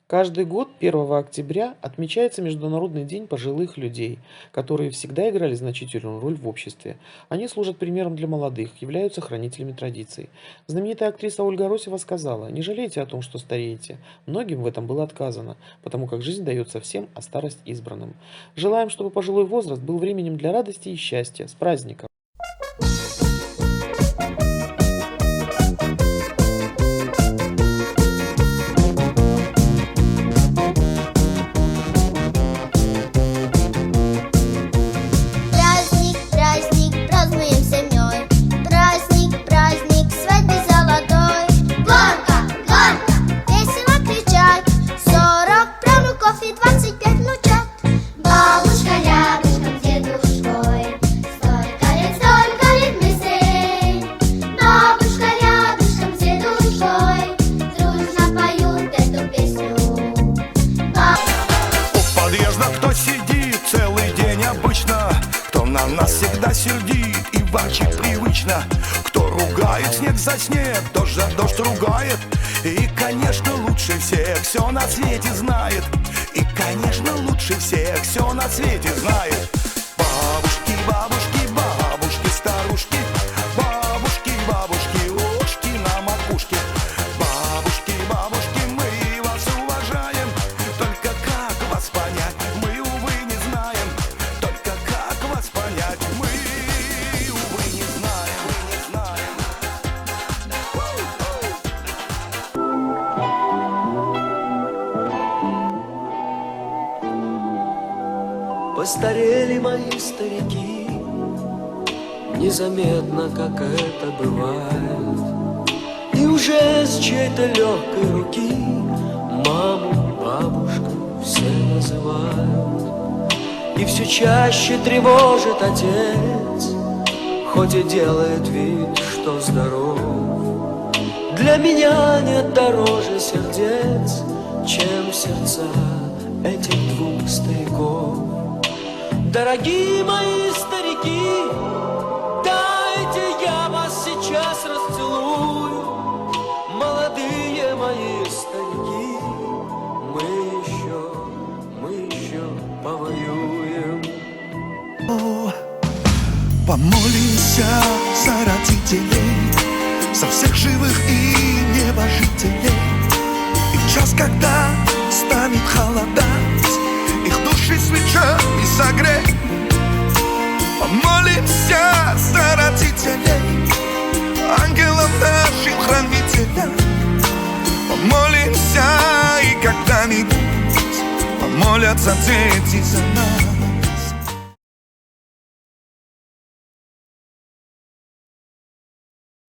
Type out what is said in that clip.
Каждый год 1 октября отмечается Международный день пожилых людей, которые всегда играли значительную роль в обществе. Они служат примером для молодых, являются хранителями традиций. Знаменитая актриса Ольга Росева сказала: «Не жалейте о том, что стареете. Многим в этом было отказано, потому как жизнь дается всем, а старость избранным». Желаем, чтобы пожилой возраст был временем для радости и счастья. С праздником! Праздник, праздник, празднуем семьей. Праздник, праздник, свадьбы золотой. Горка, горка, весело кричать. 40 правнуков и 25 внучат. Бабушка рядышком с дедушкой. Столько лет вместе. Бабушка рядышком с дедушкой. Дружно поют эту песню. У подъезда кто сидит целый день обычно, кто на нас всегда сердит и ворчит привычно, кто ругает снег за снег, дождь за дождь ругает. И, конечно, лучше всех все на свете знает. И, конечно, лучше всех все на свете знает. Бабушки, бабушки, бабушки, старушки. Бабушки, бабушки, ушки на макушке. Бабушки, бабушки, мы вас уважаем. Только как вас понять, мы, увы, не знаем. Только как вас понять, мы, увы, не знаем, не знаем. Постарели мои старики, незаметно, как это бывает. И уже с чьей-то легкой руки маму, бабушку все называют. И все чаще тревожит отец, хоть и делает вид, что здоров. Для меня нет дороже сердец, чем сердца этих двух стариков. Дорогие мои старики, дайте я вас сейчас расцелую. Молодые мои старики, мы еще повоюем. Помолимся за родителей, за всех живых и небожителей. И час, когда станет холодать, их души свечами согреть. Помолимся за родителей, ангелам нашим хранителям. Помолимся, и когда-нибудь помолятся дети за нас.